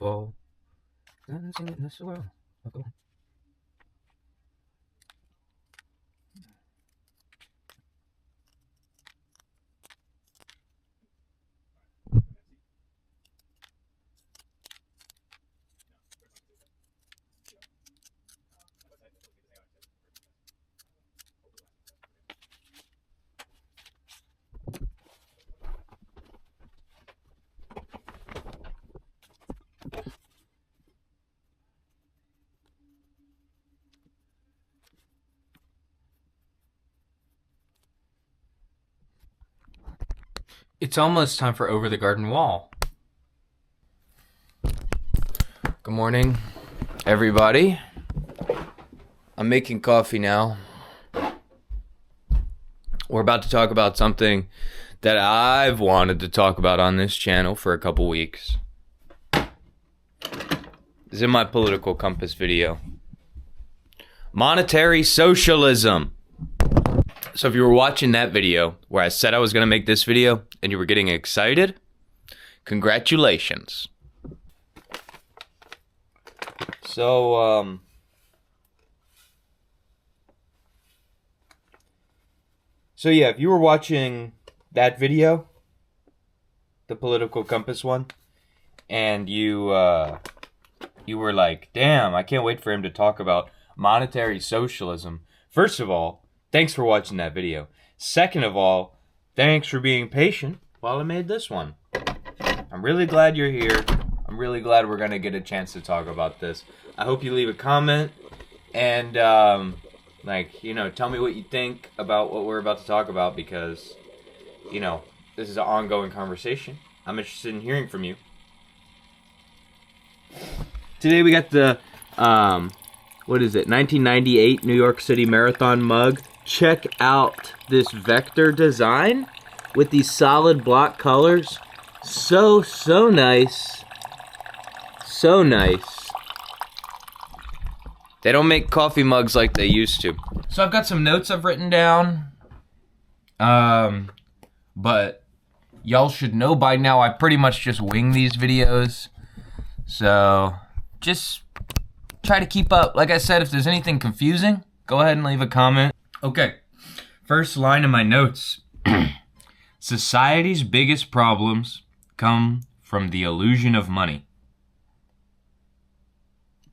fall. Dancing in the swirl. Okay. It's almost time for Over the Garden Wall. Good morning, everybody. I'm making coffee now. We're about to talk about something that I've wanted to talk about on this channel for a couple weeks. This is in my political compass video. Monetary socialism. So if you were watching that video where I said I was going to make this video and you were getting excited, congratulations. So, yeah, if you were watching that video, the political compass one, and you were like, damn, I can't wait for him to talk about monetary socialism. First of all, thanks for watching that video. Second of all, thanks for being patient while I made this one. I'm really glad you're here. I'm really glad we're going to get a chance to talk about this. I hope you leave a comment and, tell me what you think about what we're about to talk about because, this is an ongoing conversation. I'm interested in hearing from you. Today we got the, 1998 New York City Marathon mug. Check out this vector design with these solid block colors. So nice. So nice. They don't make coffee mugs like they used to. So I've got some notes I've written down. But y'all should know by now I pretty much just wing these videos. So just try to keep up. Like I said, if there's anything confusing, go ahead and leave a comment. Okay, first line of my notes. Society's biggest problems come from the illusion of money.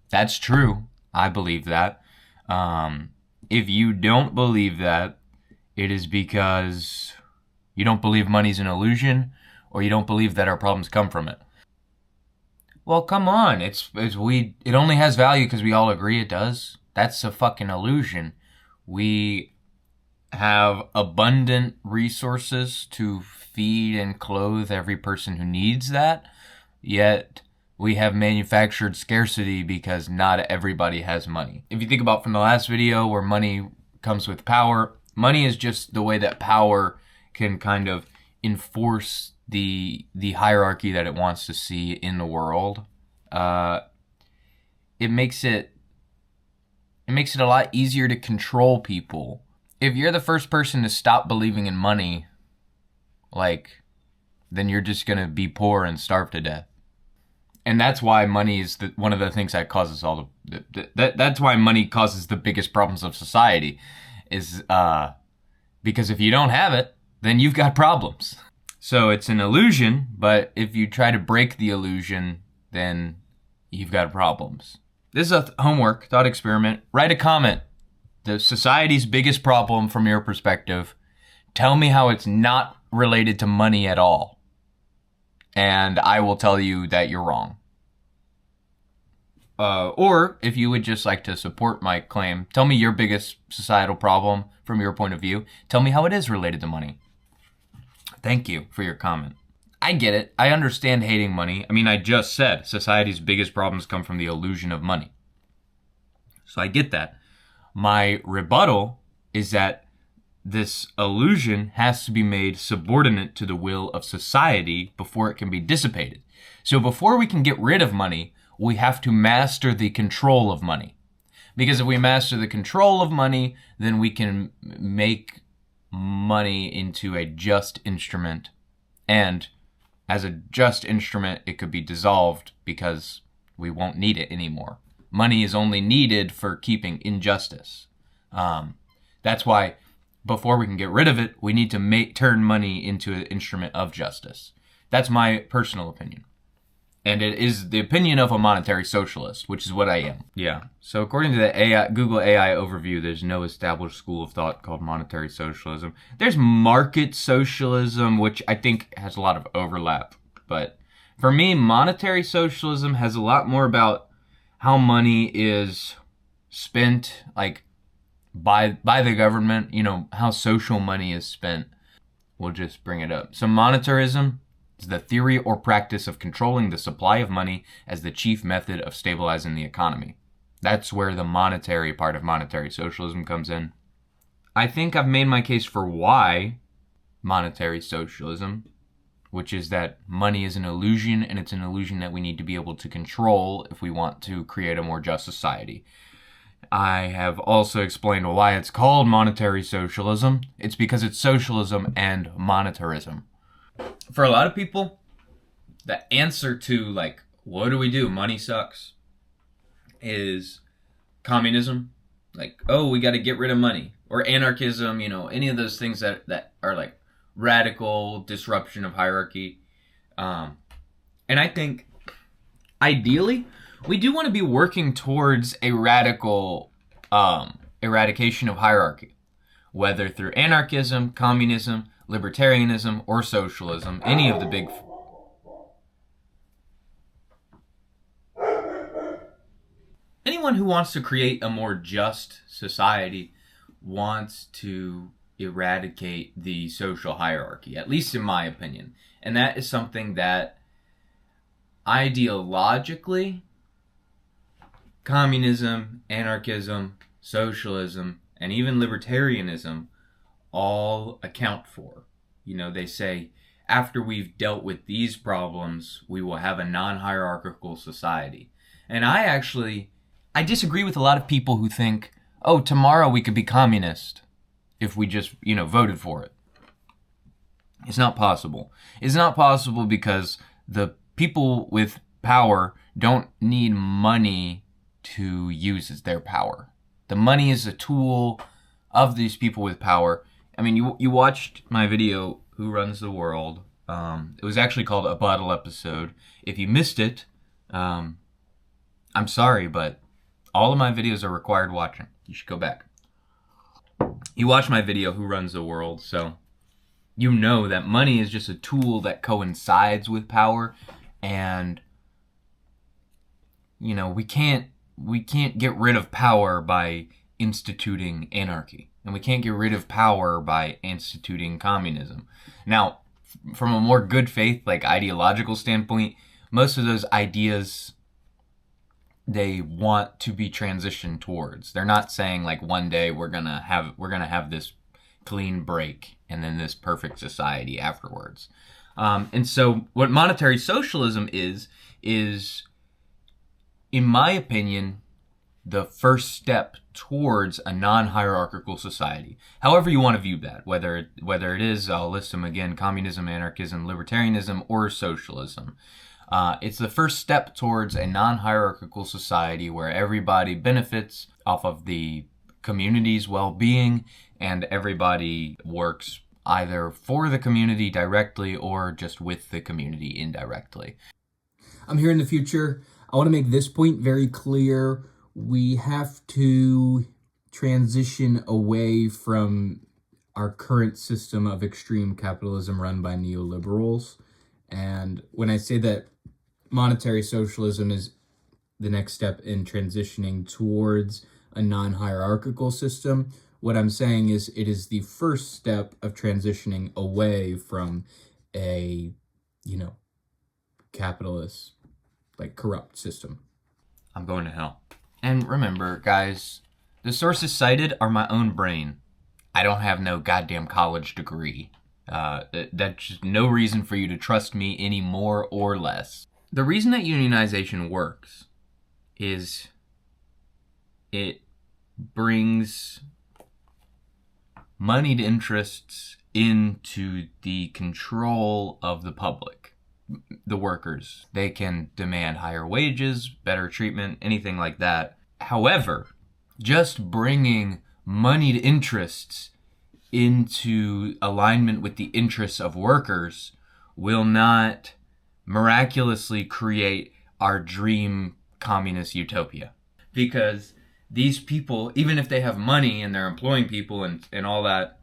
That's true. I believe that. If you don't believe that, it is because you don't believe money's an illusion, or you don't believe that our problems come from it. Well, come on. It only has value because we all agree it does. That's a fucking illusion. We have abundant resources to feed and clothe every person who needs that, yet we have manufactured scarcity because not everybody has money. If you think about from the last video where money comes with power, money is just the way that power can kind of enforce the hierarchy that it wants to see in the world. It makes it a lot easier to control people. If you're the first person to stop believing in money, then you're just going to be poor and starve to death. And that's why money is one of the things that causes that's why money causes the biggest problems of society is, because if you don't have it, then you've got problems. So it's an illusion, but if you try to break the illusion, then you've got problems. This is a homework, thought experiment. Write a comment. The society's biggest problem from your perspective. Tell me how it's not related to money at all. And I will tell you that you're wrong. Or if you would just like to support my claim, tell me your biggest societal problem from your point of view. Tell me how it is related to money. Thank you for your comment. I get it. I understand hating money. I mean, I just said society's biggest problems come from the illusion of money. So I get that. My rebuttal is that this illusion has to be made subordinate to the will of society before it can be dissipated. So before we can get rid of money, we have to master the control of money. Because if we master the control of money, then we can make money into a just instrument and As a just instrument, it could be dissolved because we won't need it anymore. Money is only needed for keeping injustice. That's why before we can get rid of it, we need to turn money into an instrument of justice. That's my personal opinion. And it is the opinion of a monetary socialist, which is what I am. Yeah. So according to the Google AI overview, there's no established school of thought called monetary socialism. There's market socialism, which I think has a lot of overlap. But for me, monetary socialism has a lot more about how money is spent, like by the government, how social money is spent. We'll just bring it up. So monetarism is the theory or practice of controlling the supply of money as the chief method of stabilizing the economy. That's where the monetary part of monetary socialism comes in. I think I've made my case for why monetary socialism, which is that money is an illusion, and it's an illusion that we need to be able to control if we want to create a more just society. I have also explained why it's called monetary socialism. It's because it's socialism and monetarism. For a lot of people, the answer to, what do we do? Money sucks. Is communism. We got to get rid of money. Or anarchism, any of those things that are radical disruption of hierarchy. And I think, ideally, we do want to be working towards a radical eradication of hierarchy, whether through anarchism, communism, libertarianism, or socialism, any of the big... Anyone who wants to create a more just society wants to eradicate the social hierarchy, at least in my opinion. And that is something that ideologically, communism, anarchism, socialism, and even libertarianism all account for. They say, after we've dealt with these problems, we will have a non-hierarchical society. And I disagree with a lot of people who think, tomorrow we could be communist if we just, voted for it. It's not possible. It's not possible because the people with power don't need money to use as their power. The money is a tool of these people with power. I mean, you watched my video, Who Runs the World. It was actually called A Bottle Episode. If you missed it, I'm sorry, but all of my videos are required watching. You should go back. You watched my video, Who Runs the World, so you know that money is just a tool that coincides with power, and we can't get rid of power by instituting anarchy, and we can't get rid of power by instituting communism. Now, from a more good faith, ideological standpoint, most of those ideas they want to be transitioned towards. They're not saying one day we're gonna have this clean break and then this perfect society afterwards. And so what monetary socialism is, in my opinion, the first step towards a non-hierarchical society. However you want to view that, whether it is, I'll list them again, communism, anarchism, libertarianism, or socialism. It's the first step towards a non-hierarchical society where everybody benefits off of the community's well-being and everybody works either for the community directly or just with the community indirectly. I'm here in the future. I want to make this point very clear. We have to transition away from our current system of extreme capitalism run by neoliberals. And when I say that monetary socialism is the next step in transitioning towards a non-hierarchical system, what I'm saying is it is the first step of transitioning away from a, capitalist, corrupt system. I'm going to hell. And remember, guys, the sources cited are my own brain. I don't have no goddamn college degree. That's just no reason for you to trust me any more or less. The reason that unionization works is it brings moneyed interests into the control of the public. the workers. They can demand higher wages, better treatment, anything like that. However, just bringing moneyed interests into alignment with the interests of workers will not miraculously create our dream communist utopia. Because these people, even if they have money and they're employing people and all that,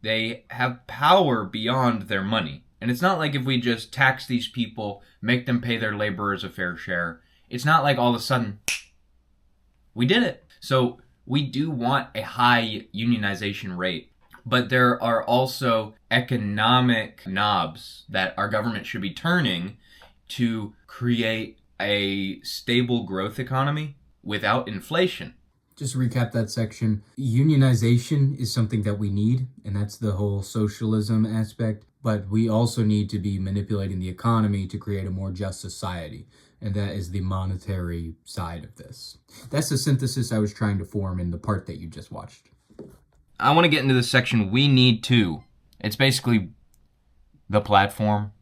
they have power beyond their money. And it's not like if we just tax these people, make them pay their laborers a fair share, it's not like all of a sudden we did it. So we do want a high unionization rate, but there are also economic knobs that our government should be turning to create a stable growth economy without inflation. Just to recap that section, unionization is something that we need, and that's the whole socialism aspect. But we also need to be manipulating the economy to create a more just society. And that is the monetary side of this. That's the synthesis I was trying to form in the part that you just watched. I want to get into this section, we need to. It's basically the platform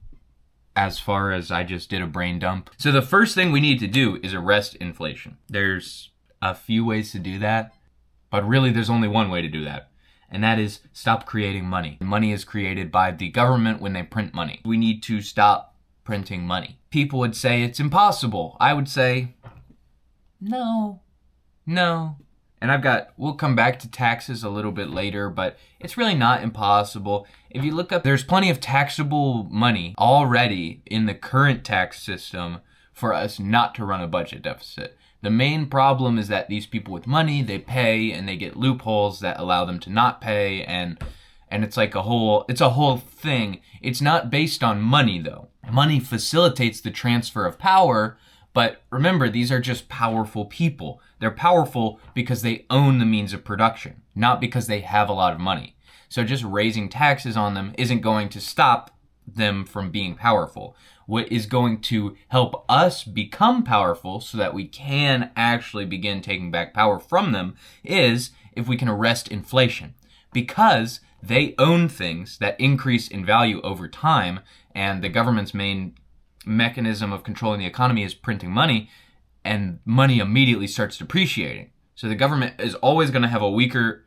as far as I just did a brain dump. So the first thing we need to do is arrest inflation. There's a few ways to do that, but really there's only one way to do that. And that is stop creating money. Money is created by the government when they print money. We need to stop printing money. People would say it's impossible. I would say, no. And we'll come back to taxes a little bit later, but it's really not impossible. If you look up, there's plenty of taxable money already in the current tax system for us not to run a budget deficit. The main problem is that these people with money, they pay and they get loopholes that allow them to not pay, and it's like a whole thing. It's not based on money though. Money facilitates the transfer of power, but remember, these are just powerful people. They're powerful because they own the means of production, not because they have a lot of money. So just raising taxes on them isn't going to stop them from being powerful. What is going to help us become powerful so that we can actually begin taking back power from them is if we can arrest inflation. Because they own things that increase in value over time, and the government's main mechanism of controlling the economy is printing money, and money immediately starts depreciating. So the government is always going to have a weaker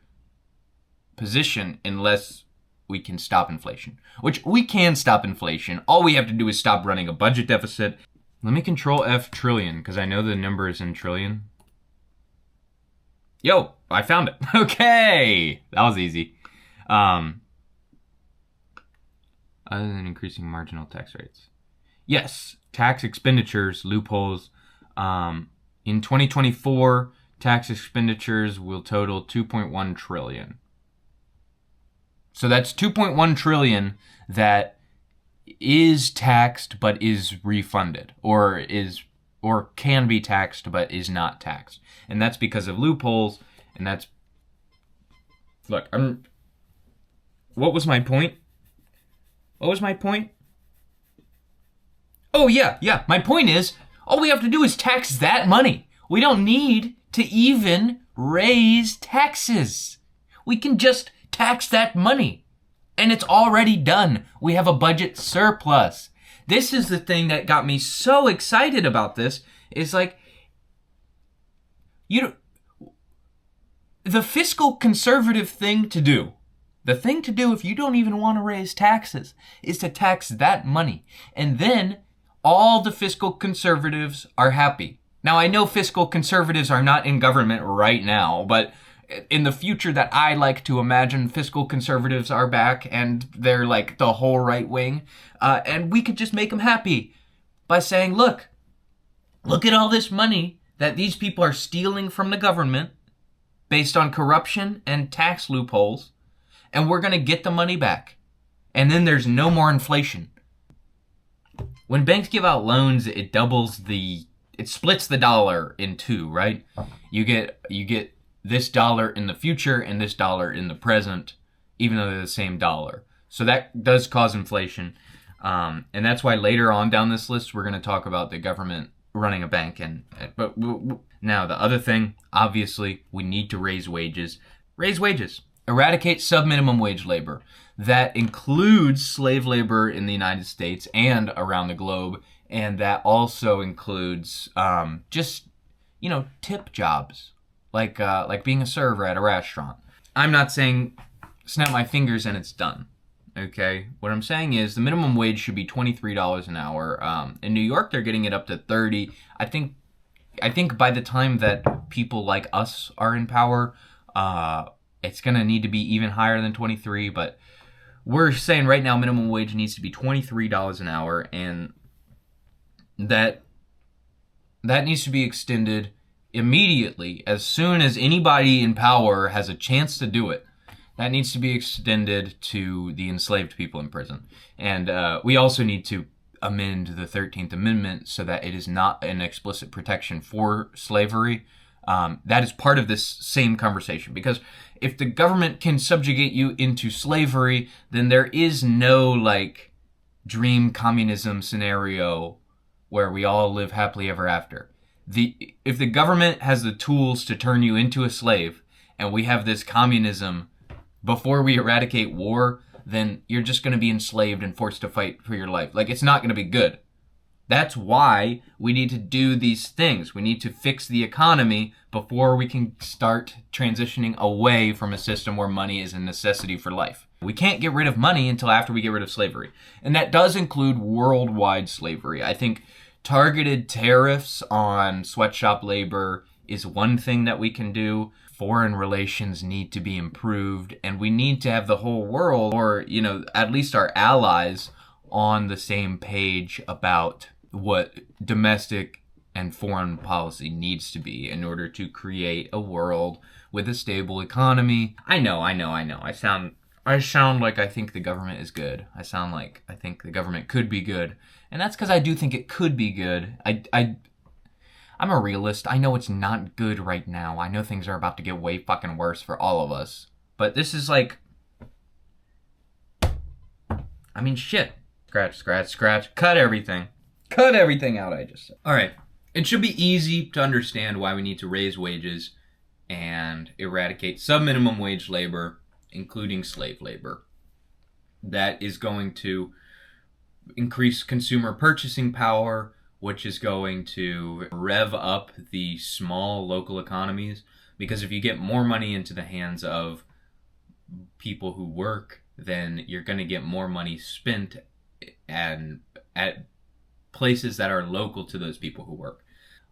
position unless we can stop inflation, which we can stop inflation. All we have to do is stop running a budget deficit. Let me control F trillion, because I know the number is in trillion. Yo, I found it. Okay, that was easy. Other than increasing marginal tax rates. Yes, tax expenditures, loopholes. In 2024, tax expenditures will total 2.1 trillion. So that's 2.1 trillion that is taxed but is refunded, or can be taxed but is not taxed. And that's because of loopholes, and that's... Look, what was my point? Oh, yeah. My point is, all we have to do is tax that money. We don't need to even raise taxes. We can just tax that money. And it's already done. We have a budget surplus. This is the thing that got me so excited about this, is like, the fiscal conservative thing to do, the thing to do if you don't even want to raise taxes, is to tax that money. And then all the fiscal conservatives are happy. Now, I know fiscal conservatives are not in government right now, but in the future that I like to imagine, fiscal conservatives are back and they're like the whole right wing. And we could just make them happy by saying, look at all this money that these people are stealing from the government based on corruption and tax loopholes. And we're going to get the money back. And then there's no more inflation. When banks give out loans, it splits the dollar in two, right? You get this dollar in the future and this dollar in the present, even though they're the same dollar. So that does cause inflation. And that's why later on down this list, we're going to talk about the government running a bank. But now the other thing, obviously, we need to raise wages. Raise wages. eradicate sub-minimum wage labor. That includes slave labor in the United States and around the globe, and that also includes just, tip jobs, like being a server at a restaurant. I'm not saying snap my fingers and it's done. Okay, what I'm saying is the minimum wage should be $23 an hour. In New York, they're getting it up to $30. I think by the time that people like us are in power, it's gonna need to be even higher than 23. But we're saying right now minimum wage needs to be $23 an hour, and that needs to be extended immediately as soon as anybody in power has a chance to do it. That needs to be extended to the enslaved people in prison. And we also need to amend the 13th Amendment so that it is not an explicit protection for slavery. That is part of this same conversation. Because if the government can subjugate you into slavery, then there is no, dream communism scenario where we all live happily ever after. If the government has the tools to turn you into a slave, and we have this communism before we eradicate war, then you're just going to be enslaved and forced to fight for your life. It's not going to be good. That's why we need to do these things. We need to fix the economy before we can start transitioning away from a system where money is a necessity for life. We can't get rid of money until after we get rid of slavery. And that does include worldwide slavery. I think targeted tariffs on sweatshop labor is one thing that we can do. Foreign relations need to be improved, and we need to have the whole world, or, at least our allies, on the same page about what domestic and foreign policy needs to be in order to create a world with a stable economy. I know. I sound like I think the government is good. I sound like I think the government could be good. And that's because I do think it could be good. I'm a realist. I know it's not good right now. I know things are about to get way fucking worse for all of us. But this is shit. Scratch. Cut everything. Cut everything out I just said. Alright. It should be easy to understand why we need to raise wages and eradicate sub-minimum wage labor, including slave labor. That is going to increase consumer purchasing power, which is going to rev up the small local economies. Because if you get more money into the hands of people who work, then you're going to get more money spent and at places that are local to those people who work.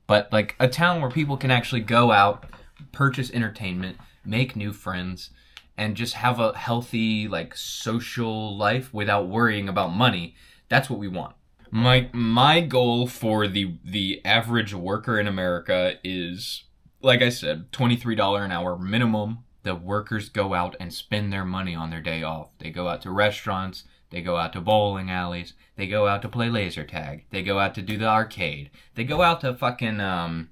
But a town where people can actually go out, purchase entertainment, make new friends, and just have a healthy social life without worrying about money. That's what we want. My goal for the average worker in America is, like I said, $23 an hour minimum. The workers go out and spend their money on their day off. They go out to restaurants. They go out to bowling alleys. They go out to play laser tag. They go out to do the arcade. They go out to fucking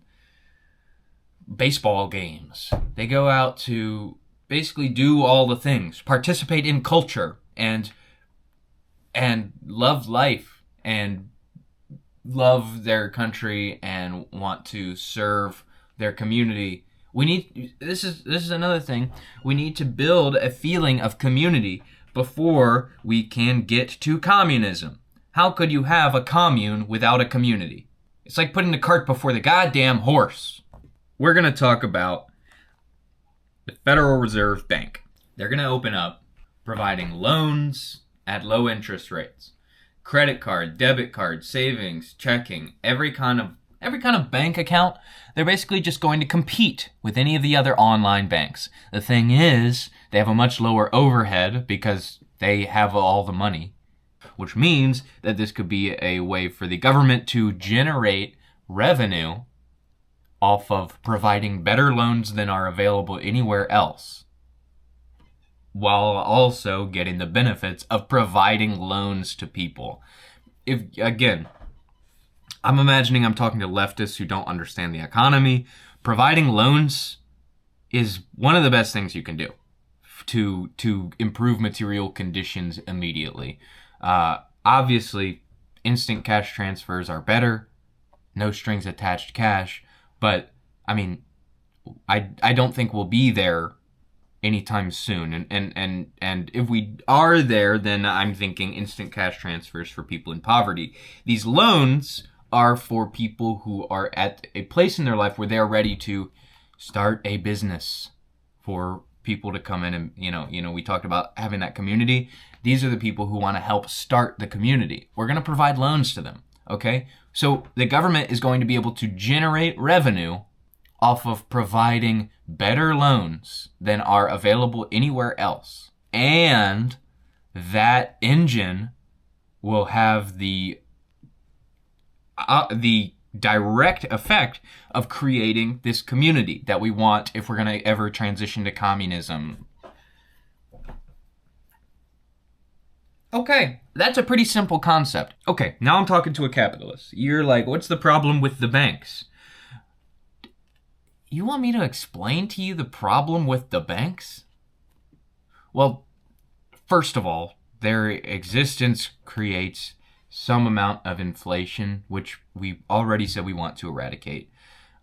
baseball games. They go out to basically do all the things. Participate in culture and love life and love their country and want to serve their community. This is another thing. We need to build a feeling of community before we can get to communism. How could you have a commune without a community? It's like putting the cart before the goddamn horse. We're going to talk about the Federal Reserve Bank. They're going to open up providing loans at low interest rates. Credit card, debit card, savings, checking, every kind of bank account. They're basically just going to compete with any of the other online banks. The thing is, they have a much lower overhead because they have all the money, which means that this could be a way for the government to generate revenue off of providing better loans than are available anywhere else, while also getting the benefits of providing loans to people. I'm imagining I'm talking to leftists who don't understand the economy. Providing loans is one of the best things you can do to improve material conditions immediately. Obviously, instant cash transfers are better. No strings attached cash. But, I don't think we'll be there anytime soon. And if we are there, then I'm thinking instant cash transfers for people in poverty. These loans are for people who are at a place in their life where they're ready to start a business, for people to come in and, we talked about having that community. These are the people who want to help start the community. We're going to provide loans to them, okay? So the government is going to be able to generate revenue off of providing better loans than are available anywhere else. And that engine will have the direct effect of creating this community that we want if we're going to ever transition to communism. Okay, that's a pretty simple concept. Okay, now I'm talking to a capitalist. You're like, what's the problem with the banks? You want me to explain to you the problem with the banks? Well, first of all, their existence creates some amount of inflation, which we already said we want to eradicate.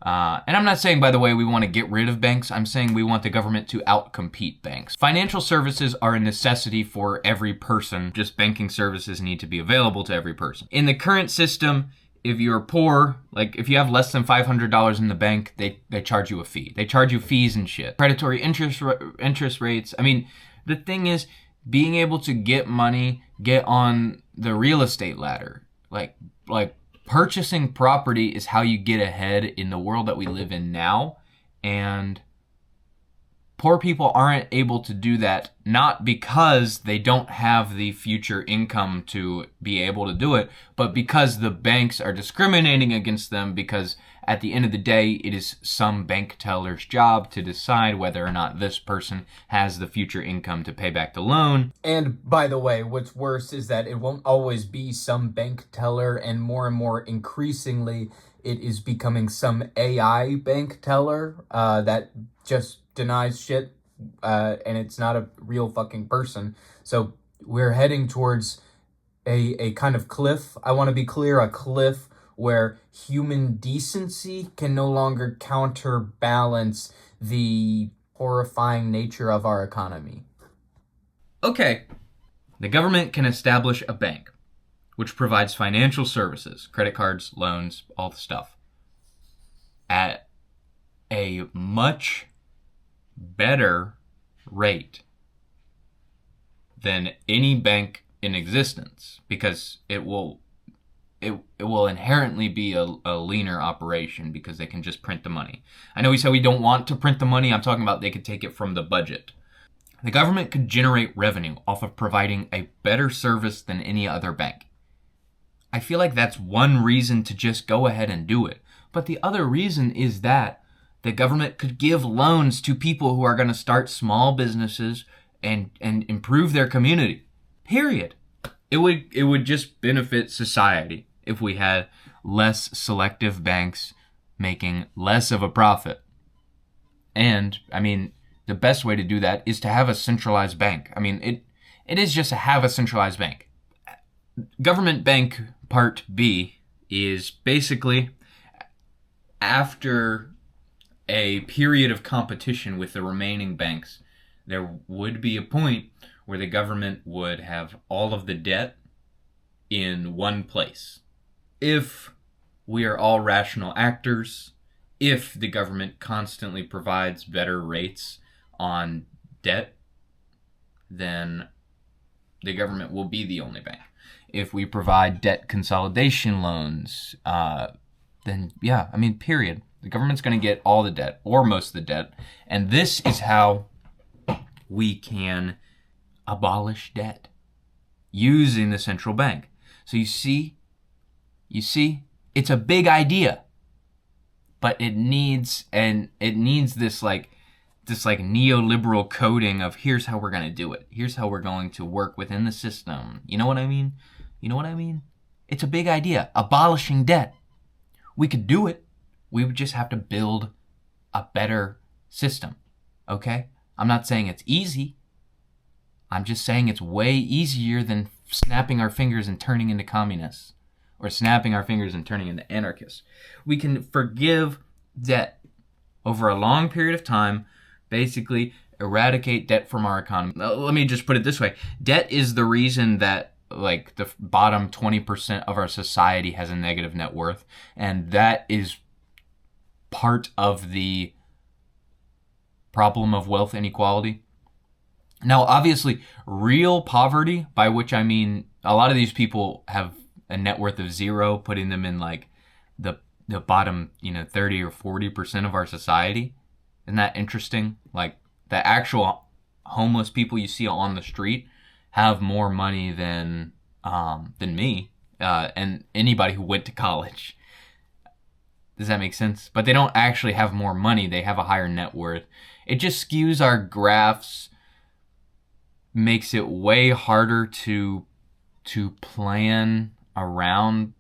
And I'm not saying, by the way, we want to get rid of banks. I'm saying we want the government to outcompete banks. Financial services are a necessity for every person. Just banking services need to be available to every person. In the current system, if you're poor, like if you have less than $500 in the bank, they charge you a fee. They charge you fees and shit. Predatory interest rates. I mean, the thing is, being able to get money, get on the real estate ladder, like purchasing property is how you get ahead in the world that we live in now. And poor people aren't able to do that, not because they don't have the future income to be able to do it, but because the banks are discriminating against them, because at the end of the day, it is some bank teller's job to decide whether or not this person has the future income to pay back the loan. And by the way, what's worse is that it won't always be some bank teller, and more increasingly, it is becoming some AI bank teller that just denies shit, and it's not a real fucking person. So we're heading towards a kind of cliff. I want to be clear, a cliff where human decency can no longer counterbalance the horrifying nature of our economy. Okay, the government can establish a bank which provides financial services, credit cards, loans, all the stuff, at a much better rate than any bank in existence, because it will inherently be a leaner operation because they can just print the money. I know we said we don't want to print the money. I'm talking about they could take it from the budget. The government could generate revenue off of providing a better service than any other bank. I feel like that's one reason to just go ahead and do it. But the other reason is that the government could give loans to people who are going to start small businesses and improve their community. Period. It would just benefit society if we had less selective banks making less of a profit. And, I mean, the best way to do that is to have a centralized bank. I mean, it is just to have a centralized bank. Government bank part B is basically after a period of competition with the remaining banks, there would be a point where the government would have all of the debt in one place. If we are all rational actors, if the government constantly provides better rates on debt, then the government will be the only bank. If we provide debt consolidation loans, then yeah, I mean, period. The government's going to get all the debt, or most of the debt, and this is how we can abolish debt using the central bank. So you see, it's a big idea, but it needs this neoliberal coding of here's how we're going to do it. Here's how we're going to work within the system. You know what I mean? It's a big idea. Abolishing debt. We could do it. We would just have to build a better system. Okay? I'm not saying it's easy. I'm just saying it's way easier than snapping our fingers and turning into communists, or snapping our fingers and turning into anarchists. We can forgive debt over a long period of time, basically eradicate debt from our economy. Let me just put it this way. Debt is the reason that like the bottom 20% of our society has a negative net worth. And that is part of the problem of wealth inequality. Now, obviously, real poverty, by which I mean a lot of these people have a net worth of zero, putting them in like the bottom, 30 or 40% of our society. Isn't that interesting? Like the actual homeless people you see on the street have more money than me and anybody who went to college. Does that make sense? But they don't actually have more money. They have a higher net worth. It just skews our graphs, makes it way harder to plan around.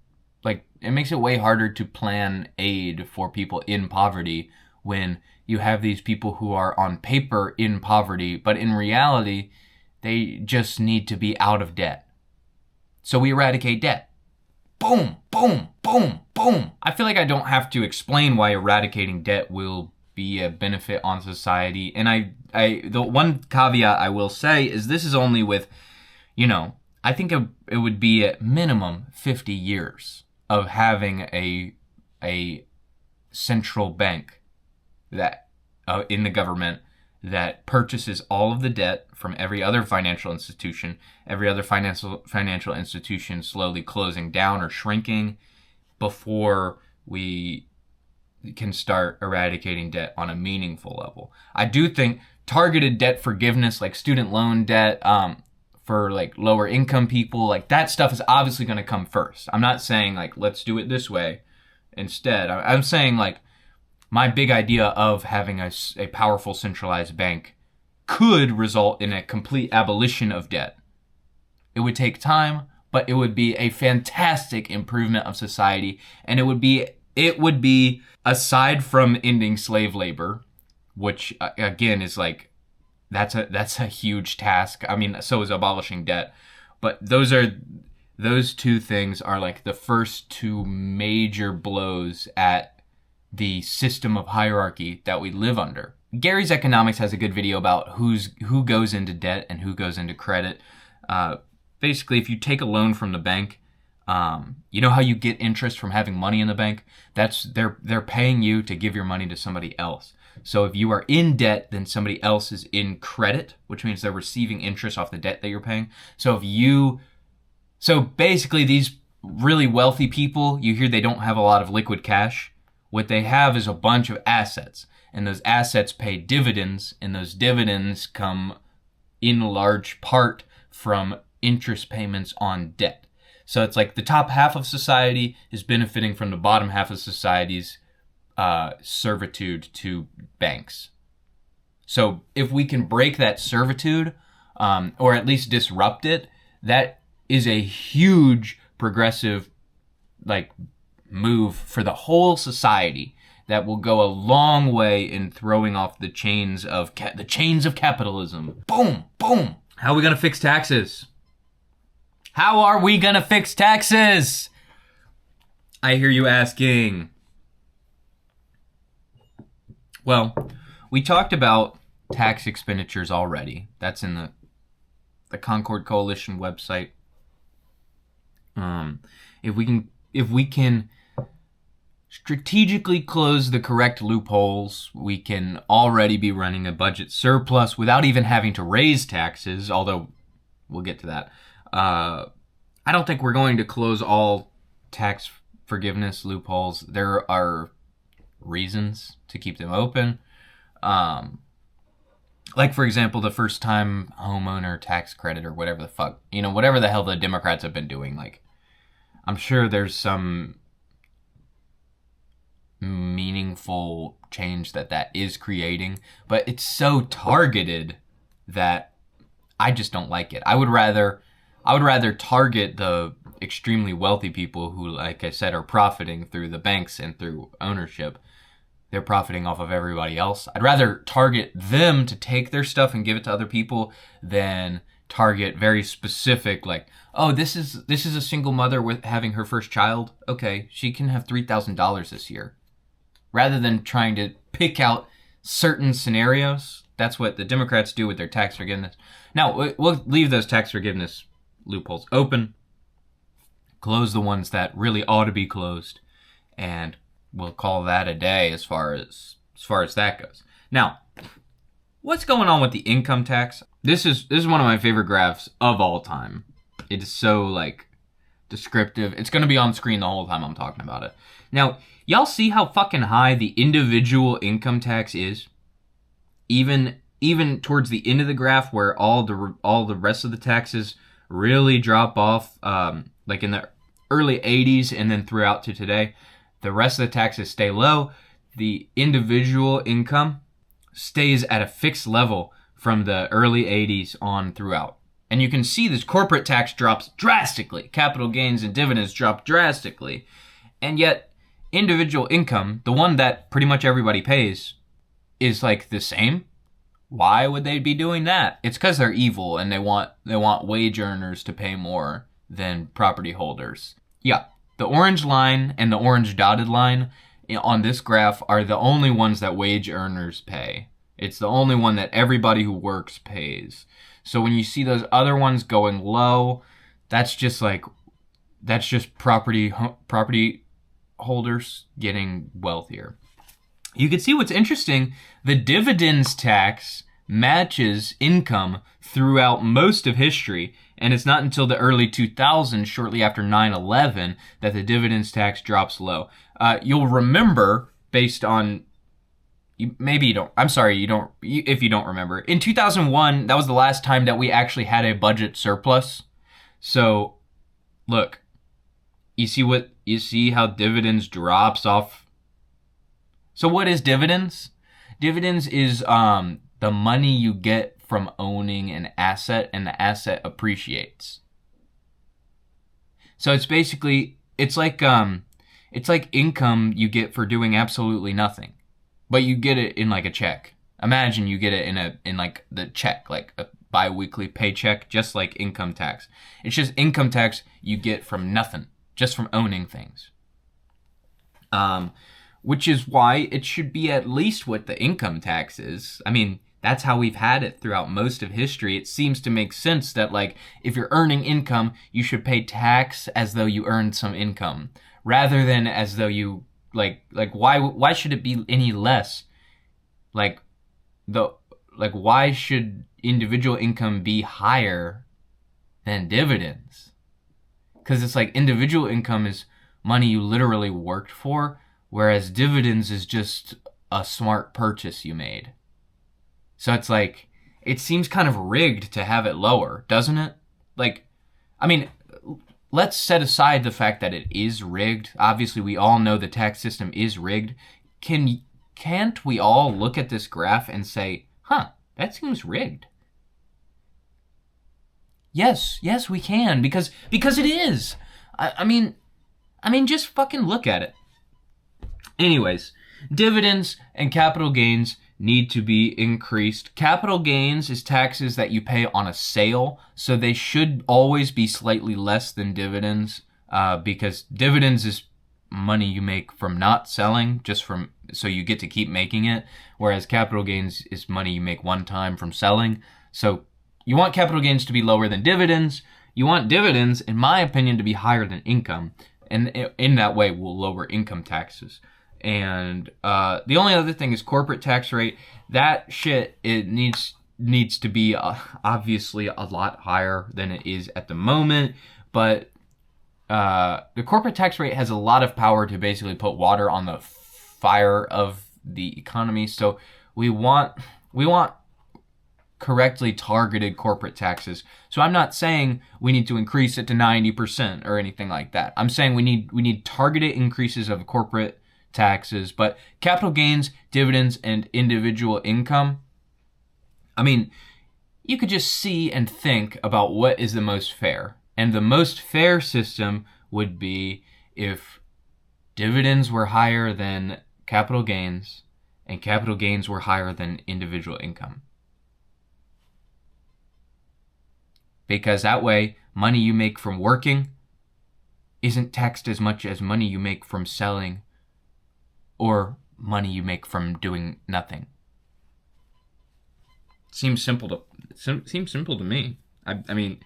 Like, it makes it way harder to plan aid for people in poverty when you have these people who are on paper in poverty, but in reality, they just need to be out of debt. So we eradicate debt. Boom, boom, boom, boom. I feel like I don't have to explain why eradicating debt will be a benefit on society. And the one caveat I will say is this is only with, I think it would be at minimum 50 years of having a central bank that in the government that purchases all of the debt from every other financial institution, every other financial institution slowly closing down or shrinking before we can start eradicating debt on a meaningful level. I do think targeted debt forgiveness, like student loan debt, for like lower income people, like that stuff is obviously going to come first. I'm not saying like, let's do it this way instead. I'm saying like, my big idea of having a powerful centralized bank could result in a complete abolition of debt. It would take time, but it would be a fantastic improvement of society. And it would be aside from ending slave labor, which again is like, that's a huge task. I mean, so is abolishing debt. But those two things are like the first two major blows at the system of hierarchy that we live under. Gary's Economics has a good video about who goes into debt and who goes into credit. Basically, if you take a loan from the bank, you know how you get interest from having money in the bank? They're paying you to give your money to somebody else. So if you are in debt, then somebody else is in credit, which means they're receiving interest off the debt that you're paying. So basically these really wealthy people, you hear they don't have a lot of liquid cash. What they have is a bunch of assets, and those assets pay dividends, and those dividends come in large part from interest payments on debt. So it's like the top half of society is benefiting from the bottom half of society's servitude to banks. So if we can break that servitude, or at least disrupt it, that is a huge progressive, move for the whole society that will go a long way in throwing off the chains of capitalism. Boom, boom. How are we gonna fix taxes? How are we gonna fix taxes? I hear you asking. Well, we talked about tax expenditures already. That's in the Concord Coalition website. If we can strategically close the correct loopholes, we can already be running a budget surplus without even having to raise taxes, although we'll get to that. I don't think we're going to close all tax forgiveness loopholes. There are reasons to keep them open. Like, for example, the first time homeowner tax credit or whatever the fuck, whatever the hell the Democrats have been doing. Like, I'm sure there's some meaningful change that is creating, but it's so targeted that I just don't like it. I would rather target the extremely wealthy people who, like I said, are profiting through the banks and through ownership. They're profiting off of everybody else. I'd rather target them to take their stuff and give it to other people than target very specific, like, oh, this is a single mother with having her first child. Okay, she can have $3,000 this year. Rather than trying to pick out certain scenarios, That's what the Democrats do with their tax forgiveness. Now, we'll leave those tax forgiveness loopholes open, close the ones that really ought to be closed, and we'll call that a day as far as that goes. Now, what's going on with the income tax? This is one of my favorite graphs of all time. It is so, like, descriptive. It's going to be on screen the whole time I'm talking about it. Now, y'all see how fucking high the individual income tax is? Even towards the end of the graph, where all the rest of the taxes really drop off, like in the early 80s and then throughout to today, the rest of the taxes stay low. The individual income stays at a fixed level from the early 80s on throughout. And you can see this corporate tax drops drastically. Capital gains and dividends drop drastically. And yet, individual income, the one that pretty much everybody pays, is like the same. Why would they be doing that? It's because they're evil and they want wage earners to pay more than property holders. Yeah, the orange line and the orange dotted line on this graph are the only ones that wage earners pay. It's the only one that everybody who works pays. So when you see those other ones going low, that's just property holders getting wealthier. You can see what's interesting. The dividends tax matches income throughout most of history, and it's not until the early 2000s, shortly after 9/11, that the dividends tax drops low. You'll remember, based on, maybe you don't, I'm sorry, you don't, if you don't remember, in 2001, that was the last time that we actually had a budget surplus. So, look, you see how dividends drops off. So what is dividends? Dividends is the money you get from owning an asset, and the asset appreciates. So it's basically, it's like income you get for doing absolutely nothing, but you get it in like a check. Imagine you get it in like the check, like a bi-weekly paycheck, just like income tax. It's just income tax you get from nothing, just from owning things. Which is why it should be at least what the income tax is. I mean, that's how we've had it throughout most of history. It seems to make sense that, like, if you're earning income, you should pay tax as though you earned some income, rather than as though you, why should it be any less? Why should individual income be higher than dividends? Because it's like individual income is money you literally worked for, whereas dividends is just a smart purchase you made. So it's like, it seems kind of rigged to have it lower, doesn't it? Like, I mean, let's set aside the fact that it is rigged. Obviously, we all know the tax system is rigged. Can't we all look at this graph and say, that seems rigged? Yes, we can, because it is. I mean, just fucking look at it. Anyways, dividends and capital gains need to be increased. Capital gains is taxes that you pay on a sale, so they should always be slightly less than dividends, because dividends is money you make from not selling, so you get to keep making it, whereas capital gains is money you make one time from selling. So you want capital gains to be lower than dividends. You want dividends, in my opinion, to be higher than income, and in that way will lower income taxes. And the only other thing is corporate tax rate. That shit, it needs to be obviously a lot higher than it is at the moment. But the corporate tax rate has a lot of power to basically put water on the fire of the economy. So we want correctly targeted corporate taxes. So I'm not saying we need to increase it to 90% or anything like that. I'm saying we need targeted increases of corporate taxes, but capital gains, dividends, and individual income, I mean, you could just see and think about what is the most fair. And the most fair system would be if dividends were higher than capital gains and capital gains were higher than individual income. Because that way, money you make from working isn't taxed as much as money you make from selling or money you make from doing nothing. Seems simple to me. I mean,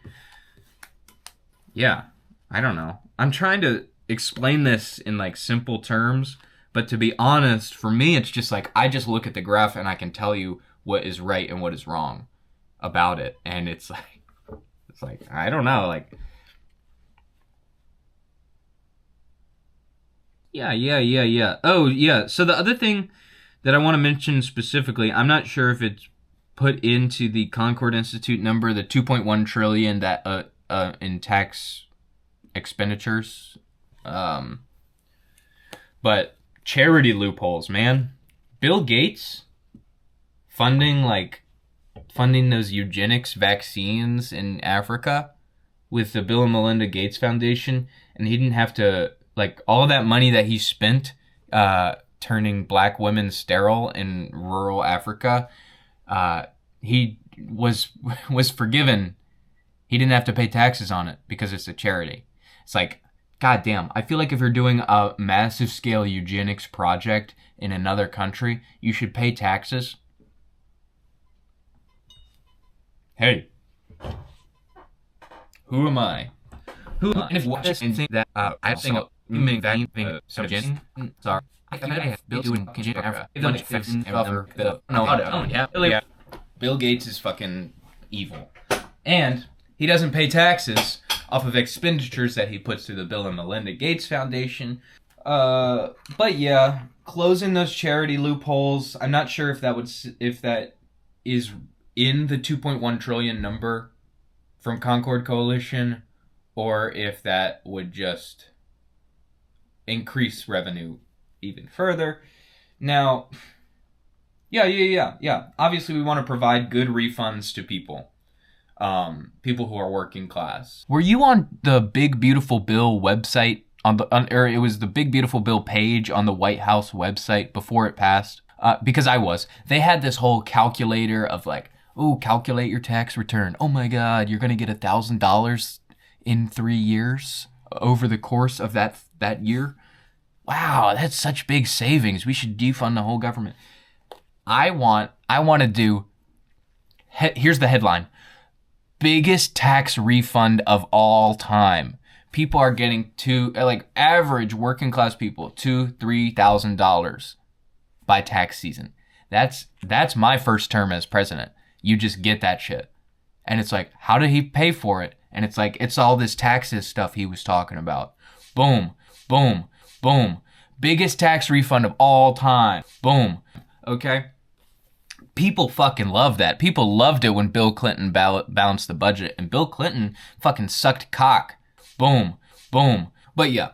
yeah, I don't know. I'm trying to explain this in like simple terms, but to be honest, for me, it's just like I just look at the graph and I can tell you what is right and what is wrong about it, and it's like I don't know, like yeah. Oh yeah. So the other thing that I want to mention specifically, I'm not sure if it's put into the Concord Institute number, the 2.1 trillion that in tax expenditures, but charity loopholes, man. Bill Gates funding those eugenics vaccines in Africa with the Bill and Melinda Gates Foundation, and he didn't have to, like, all that money that he spent turning black women sterile in rural Africa, he was forgiven. He didn't have to pay taxes on it because it's a charity. It's like, goddamn, I feel like if you're doing a massive scale eugenics project in another country, you should pay taxes. Hey, who am I? And if you watch this and think that I think sorry, I Bill doing Bill Gates is fucking evil, and he doesn't pay taxes off of expenditures that he puts through the Bill and Melinda Gates Foundation. But yeah, closing those charity loopholes. I'm not sure if that is in the 2.1 trillion number from Concord Coalition, or if that would just increase revenue even further. Now, yeah. Obviously, we want to provide good refunds to people. People who are working class. Were you on the Big Beautiful Bill website or it was the Big Beautiful Bill page on the White House website before it passed? Because I was. They had this whole calculator of like, oh, calculate your tax return. Oh my God, you're gonna get $1,000 in 3 years over the course of that year. Wow, that's such big savings. We should defund the whole government. I want to do. Here's the headline. Biggest tax refund of all time. People are getting average working class people $2,000-$3,000 by tax season. That's my first term as president. You just get that shit. And it's like, how did he pay for it? And it's like, it's all this taxes stuff he was talking about. Boom, boom, boom. Biggest tax refund of all time. Boom. Okay? People fucking love that. People loved it when Bill Clinton balanced the budget. And Bill Clinton fucking sucked cock. Boom, boom. But yeah,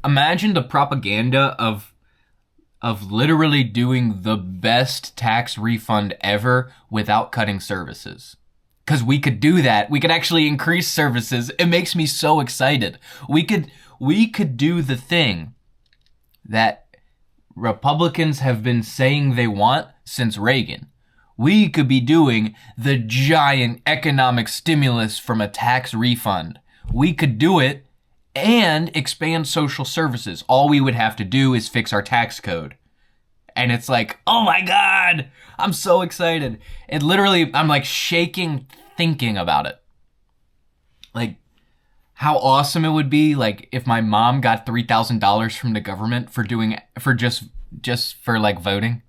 imagine the propaganda of literally doing the best tax refund ever without cutting services. Because we could do that. We could actually increase services. It makes me so excited. We could do the thing that Republicans have been saying they want since Reagan. We could be doing the giant economic stimulus from a tax refund. We could do it and expand social services. All we would have to do is fix our tax code. And it's like, oh my God, I'm so excited. It literally, I'm like shaking thinking about it. Like, how awesome it would be, like, if my mom got $3,000 from the government for voting.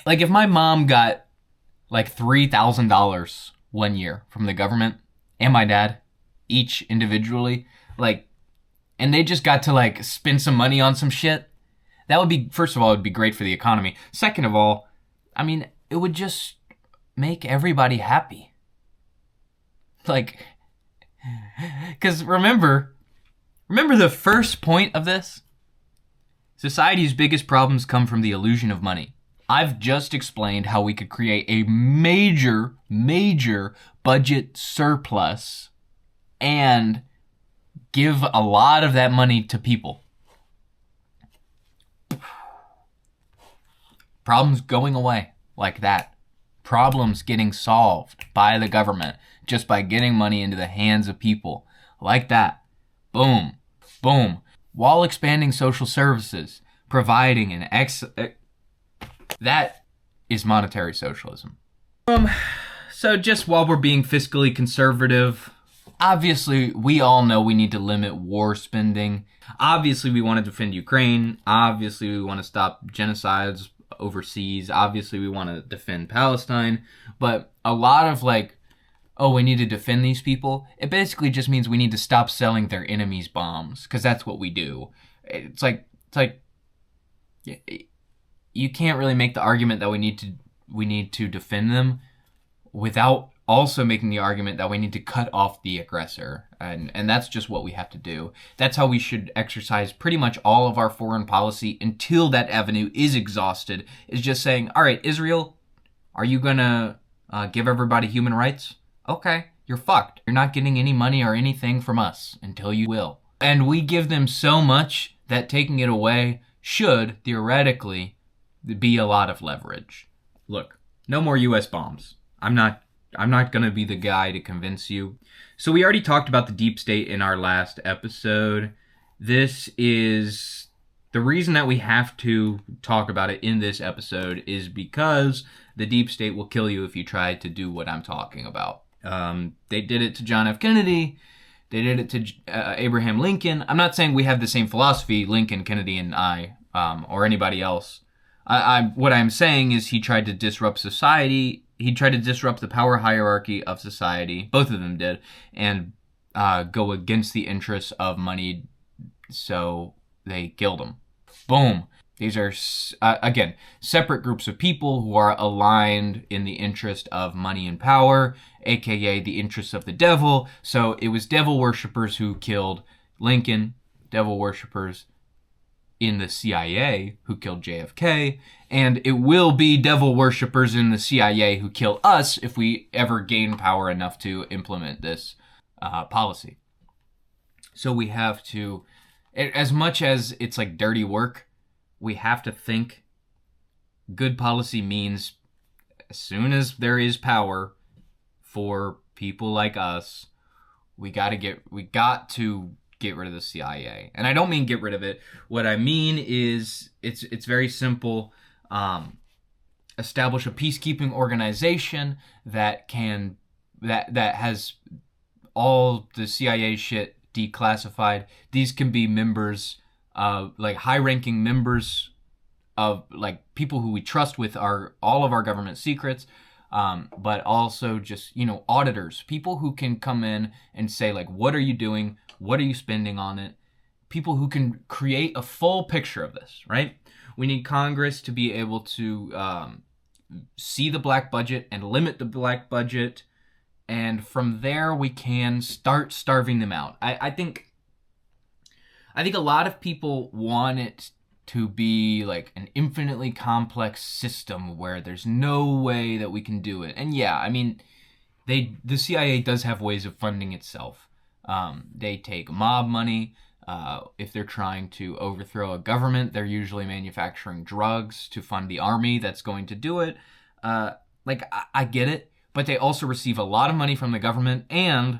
Like, if my mom got like $3,000 one year from the government and my dad, each individually, like, and they just got to like spend some money on some shit, that would be, first of all, it would be great for the economy. Second of all, I mean, it would just make everybody happy. Like, because remember the first point of this? Society's biggest problems come from the illusion of money. I've just explained how we could create a major budget surplus and give a lot of that money to people. Problems going away like that. Problems getting solved by the government just by getting money into the hands of people like that. Boom, boom. While expanding social services, providing that is monetary socialism. So just while we're being fiscally conservative, obviously we all know we need to limit war spending. Obviously we want to defend Ukraine. Obviously we want to stop genocides overseas. Obviously we want to defend Palestine. But a lot of oh, we need to defend these people, it basically just means we need to stop selling their enemies bombs, because that's what we do. It's like you can't really make the argument that we need to defend them without also making the argument that we need to cut off the aggressor. And that's just what we have to do. That's how we should exercise pretty much all of our foreign policy until that avenue is exhausted, is just saying, all right, Israel, are you going to give everybody human rights? Okay, you're fucked. You're not getting any money or anything from us until you will. And we give them so much that taking it away should, theoretically, be a lot of leverage. Look, no more U.S. bombs. I'm not going to be the guy to convince you. So we already talked about the deep state in our last episode. This is the reason that we have to talk about it in this episode, is because the deep state will kill you if you try to do what I'm talking about. They did it to John F. Kennedy. They did it to Abraham Lincoln. I'm not saying we have the same philosophy, Lincoln, Kennedy, and I, or anybody else. What I'm saying is he tried to disrupt society. He tried to disrupt the power hierarchy of society. Both of them did. And go against the interests of money. So they killed him. Boom. These are, again, separate groups of people who are aligned in the interest of money and power, aka the interests of the devil. So it was devil worshippers who killed Lincoln, devil worshippers in the CIA who killed JFK, and it will be devil worshippers in the CIA who kill us if we ever gain power enough to implement this policy. So we have to, as much as it's like dirty work, we have to think good policy means as soon as there is power for people like us, we got to get rid of the CIA. And I don't mean get rid of it. What I mean is it's very simple. Establish a peacekeeping organization that has all the CIA shit declassified. These can be members, high-ranking members of people who we trust with all of our government secrets, but also just auditors, people who can come in and say what are you doing, what are you spending on it, people who can create a full picture of this, right? We need Congress to be able to see the black budget and limit the black budget, and from there we can start starving them out. I think a lot of people want it to be an infinitely complex system where there's no way that we can do it. And yeah, I mean, the CIA does have ways of funding itself. They take mob money. If they're trying to overthrow a government, they're usually manufacturing drugs to fund the army that's going to do it. I get it, but they also receive a lot of money from the government, and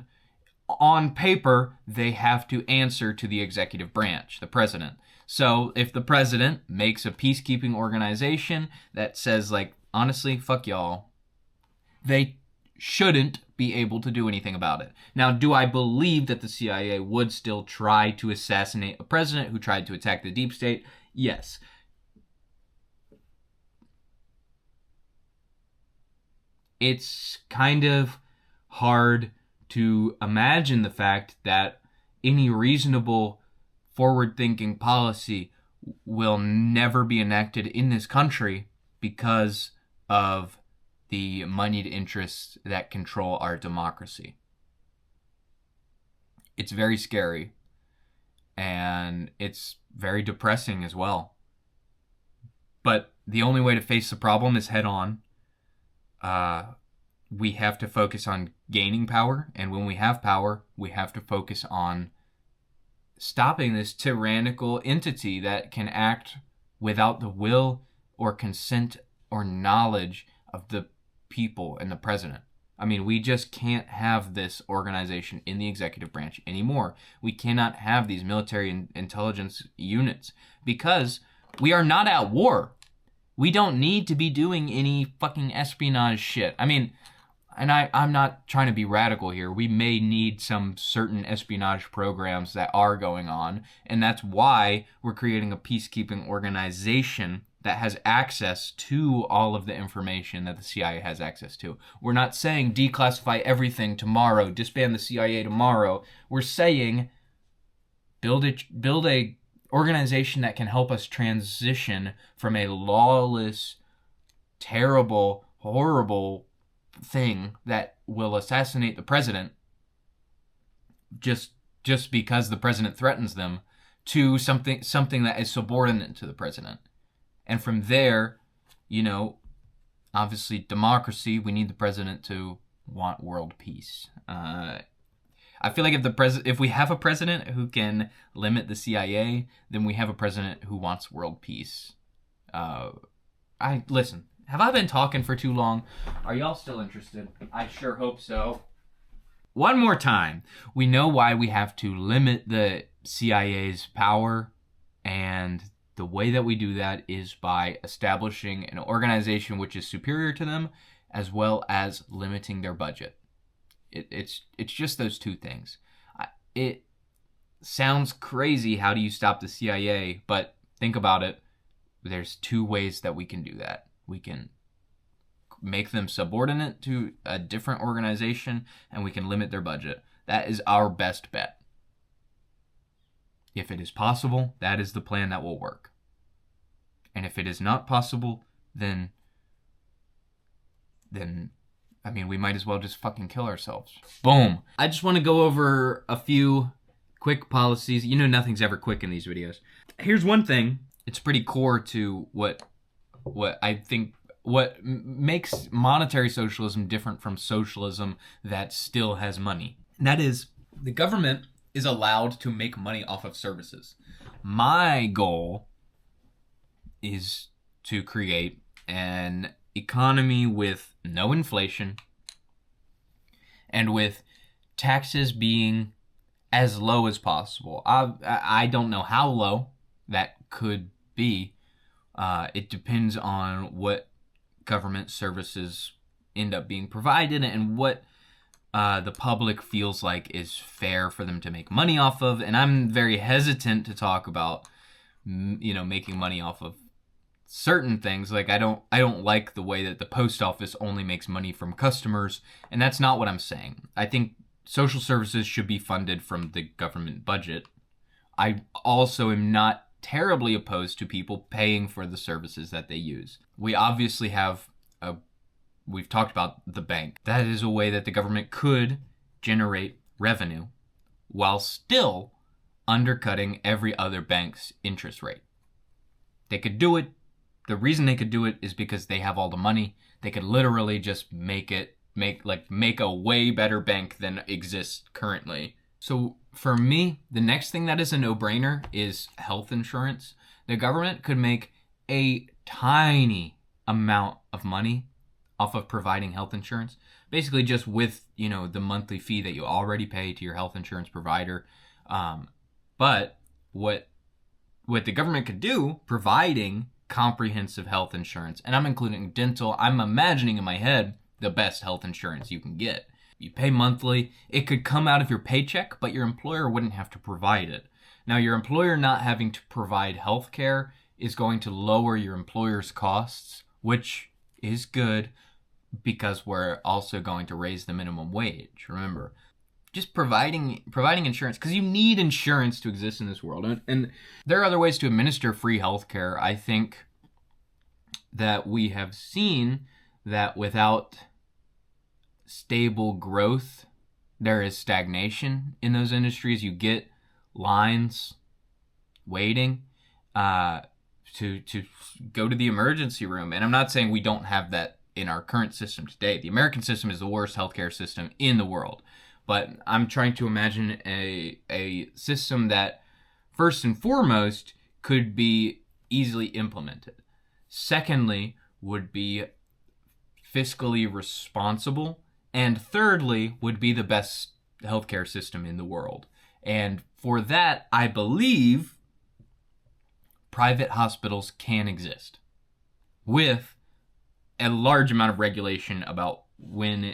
on paper, they have to answer to the executive branch, the president. So if the president makes a peacekeeping organization that says, honestly, fuck y'all, they shouldn't be able to do anything about it. Now, do I believe that the CIA would still try to assassinate a president who tried to attack the deep state? Yes. It's kind of hard to imagine the fact that any reasonable forward-thinking policy will never be enacted in this country because of the moneyed interests that control our democracy. It's very scary, and it's very depressing as well. But the only way to face the problem is head on. We have to focus on gaining power, and when we have power, we have to focus on stopping this tyrannical entity that can act without the will or consent or knowledge of the people and the president. I mean, we just can't have this organization in the executive branch anymore. We cannot have these military intelligence units because we are not at war. We don't need to be doing any fucking espionage shit. I mean, and I'm not trying to be radical here. We may need some certain espionage programs that are going on, and that's why we're creating a peacekeeping organization that has access to all of the information that the CIA has access to. We're not saying declassify everything tomorrow, disband the CIA tomorrow. We're saying build a organization that can help us transition from a lawless, terrible, horrible thing that will assassinate the president just because the president threatens them to something that is subordinate to the president. And from there, obviously democracy, we need the president to want world peace. I feel like if we have a president who can limit the CIA, then we have a president who wants world peace. Listen, have I been talking for too long? Are y'all still interested? I sure hope so. One more time. We know why we have to limit the CIA's power, and the way that we do that is by establishing an organization which is superior to them, as well as limiting their budget. It's just those two things. It sounds crazy. How do you stop the CIA? But think about it. There's two ways that we can do that. We can make them subordinate to a different organization, and we can limit their budget. That is our best bet. If it is possible, that is the plan that will work. And if it is not possible, then I mean, we might as well just fucking kill ourselves. Boom. I just want to go over a few quick policies. Nothing's ever quick in these videos. Here's one thing. It's pretty core to what I think what makes monetary socialism different from socialism that still has money. And that is, the government is allowed to make money off of services. My goal is to create an economy with no inflation and with taxes being as low as possible. I don't know how low that could be. It depends on what government services end up being provided and what the public feels like is fair for them to make money off of. And I'm very hesitant to talk about, making money off of certain things. Like I don't like the way that the post office only makes money from customers, and that's not what I'm saying. I think social services should be funded from the government budget. I also am not terribly opposed to people paying for the services that they use. We obviously have we've talked about the bank. That is a way that the government could generate revenue while still undercutting every other bank's interest rate. They could do it. The reason they could do it is because they have all the money. They could literally just make a way better bank than exists currently. So for me, the next thing that is a no-brainer is health insurance. The government could make a tiny amount of money off of providing health insurance, basically just with, the monthly fee that you already pay to your health insurance provider. But what the government could do, providing comprehensive health insurance, and I'm including dental, I'm imagining in my head the best health insurance you can get. You pay monthly. It could come out of your paycheck, but your employer wouldn't have to provide it. Now, your employer not having to provide health care is going to lower your employer's costs, which is good because we're also going to raise the minimum wage. Remember, just providing insurance, because you need insurance to exist in this world. And there are other ways to administer free health care. I think that we have seen that without stable growth, there is stagnation in those industries. You get lines waiting to go to the emergency room. And I'm not saying we don't have that in our current system today. The American system is the worst healthcare system in the world. But I'm trying to imagine a system that, first and foremost, could be easily implemented. Secondly, would be fiscally responsible. And thirdly, would be the best healthcare system in the world. And for that, I believe private hospitals can exist. with a large amount of regulation about when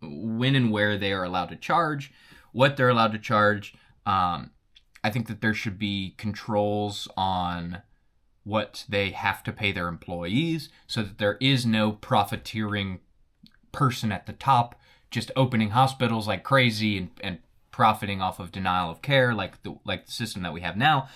and where they are allowed to charge, what they're allowed to charge. I think that there should be controls on what they have to pay their employees so that there is no profiteering person at the top just opening hospitals like crazy and profiting off of denial of care like the system that we have now.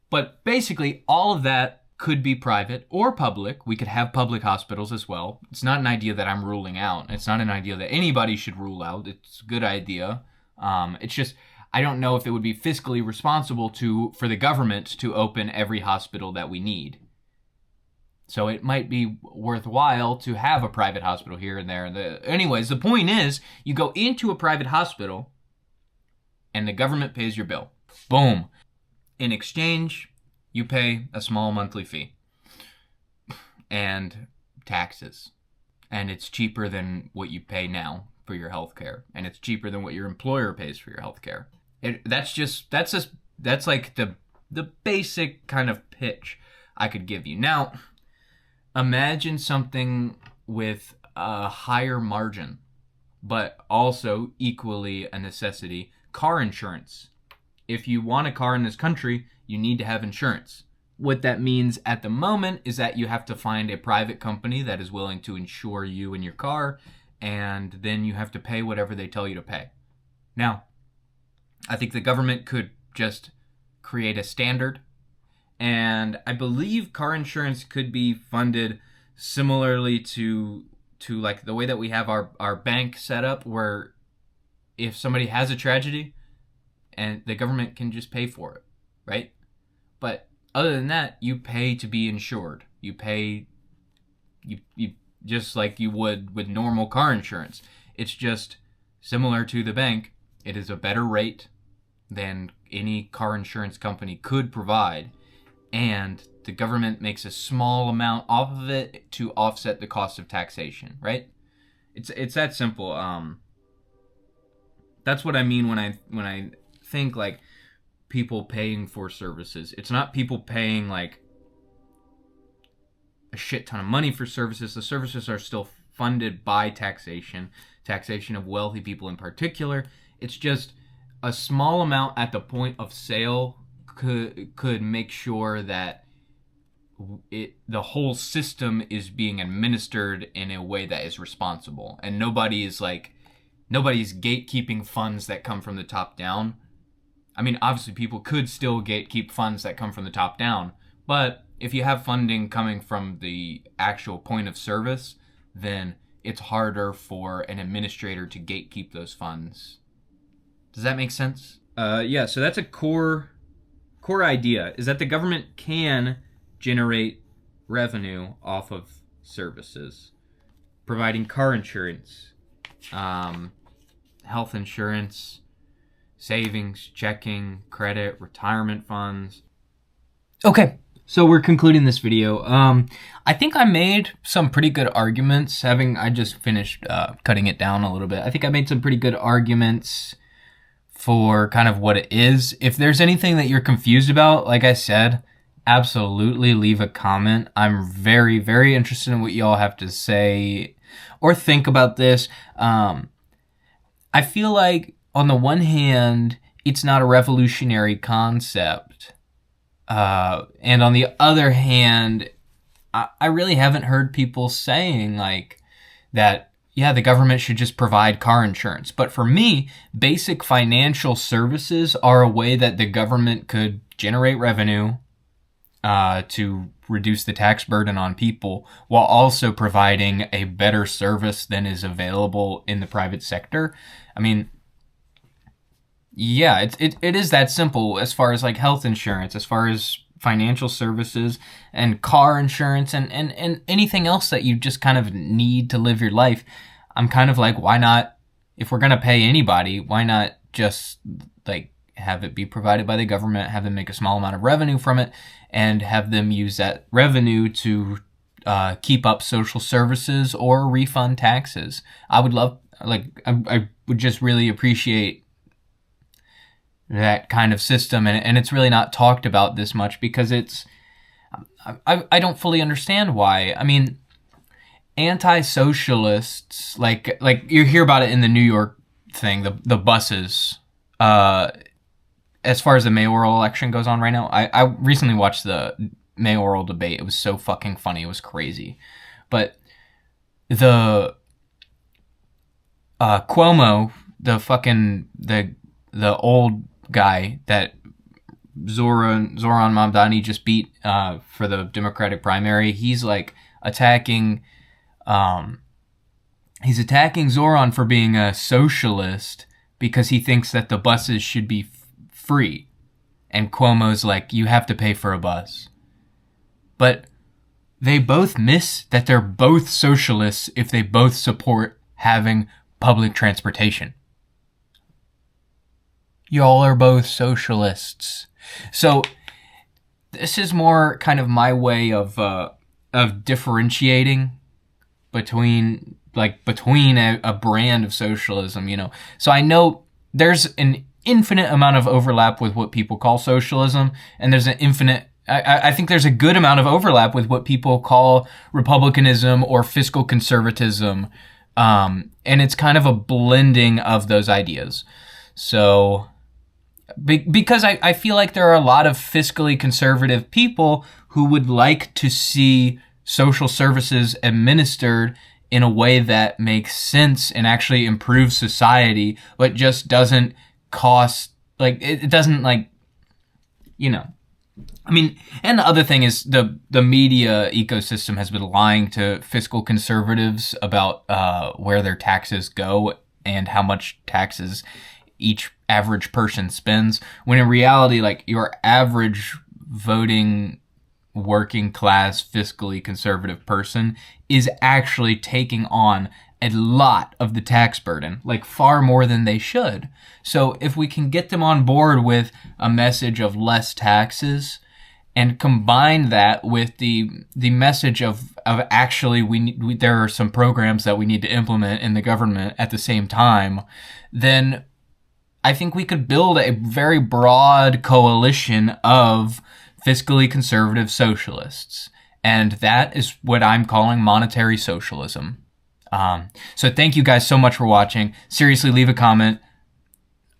But basically, all of that could be private or public. We could have public hospitals as well. It's not an idea that I'm ruling out. It's not an idea that anybody should rule out. It's a good idea. It's just, I don't know if it would be fiscally responsible for the government to open every hospital that we need. So it might be worthwhile to have a private hospital here and there. Anyways, the point is, you go into a private hospital and the government pays your bill. Boom. In exchange, you pay a small monthly fee and taxes. And it's cheaper than what you pay now for your health care. And it's cheaper than what your employer pays for your health care. That's like the basic kind of pitch I could give you. Now, imagine something with a higher margin, but also equally a necessity. Car insurance. If you want a car in this country, you need to have insurance. What that means at the moment is that you have to find a private company that is willing to insure you and your car, and then you have to pay whatever they tell you to pay. Now, I think the government could just create a standard, and I believe car insurance could be funded similarly to like the way that we have our bank set up, where if somebody has a tragedy, and the government can just pay for it, right? But other than that, you pay to be insured. You pay, you just like you would with normal car insurance. It's just similar to the bank. It is a better rate than any car insurance company could provide, and the government makes a small amount off of it to offset the cost of taxation, right? It's that simple. That's what I mean when I think like people paying for services. It's not people paying like a shit ton of money for services. The services are still funded by taxation of wealthy people in particular. It's just a small amount at the point of sale could make sure that the whole system is being administered in a way that is responsible, and nobody's gatekeeping funds that come from the top down. I mean, obviously people could still gatekeep funds that come from the top down, but if you have funding coming from the actual point of service, then it's harder for an administrator to gatekeep those funds. Does that make sense? Yeah, so that's a core idea, is that the government can generate revenue off of services, providing car insurance, health insurance, savings, checking, credit, retirement funds. Okay, so we're concluding this video. I think I made some pretty good arguments. I just finished cutting it down a little bit. I think I made some pretty good arguments for kind of what it is. If there's anything that you're confused about, like I said, absolutely leave a comment. I'm very, very interested in what y'all have to say or think about this. I feel like, on the one hand, it's not a revolutionary concept. And on the other hand, I really haven't heard people saying like that, yeah, the government should just provide car insurance. But for me, basic financial services are a way that the government could generate revenue to reduce the tax burden on people while also providing a better service than is available in the private sector. I mean, yeah, it is that simple as far as like health insurance, as far as financial services and car insurance and anything else that you just kind of need to live your life. I'm kind of like, why not, if we're going to pay anybody, why not just like have it be provided by the government, have them make a small amount of revenue from it, and have them use that revenue to keep up social services or refund taxes. I would love, I would just really appreciate that kind of system, and it's really not talked about this much because it's, I don't fully understand why. I mean, anti-socialists, like you hear about it in the New York thing, the buses. As far as the mayoral election goes on right now, I recently watched the mayoral debate. It was so fucking funny. It was crazy. But the Cuomo, the old guy that Zoran Mamdani just beat for the Democratic primary, he's like attacking Zoran for being a socialist because he thinks that the buses should be free. And Cuomo's like, you have to pay for a bus. But they both miss that they're both socialists if they both support having public transportation. Y'all are both socialists. So this is more kind of my way of differentiating between a brand of socialism, you know. So I know there's an infinite amount of overlap with what people call socialism, and there's an infinite I think there's a good amount of overlap with what people call republicanism or fiscal conservatism, and it's kind of a blending of those ideas. So because I feel like there are a lot of fiscally conservative people who would like to see social services administered in a way that makes sense and actually improves society, but just doesn't cost, like, it doesn't, like, you know. I mean, and the other thing is the media ecosystem has been lying to fiscal conservatives about where their taxes go and how much taxes each average person spends, when in reality, like, your average voting working class fiscally conservative person is actually taking on a lot of the tax burden, like far more than they should. So if we can get them on board with a message of less taxes and combine that with the message of actually there are some programs that we need to implement in the government at the same time, then I think we could build a very broad coalition of fiscally conservative socialists. And that is what I'm calling monetary socialism. So thank you guys so much for watching. Seriously, leave a comment.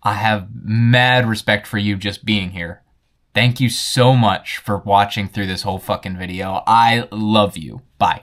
I have mad respect for you just being here. Thank you so much for watching through this whole fucking video. I love you. Bye.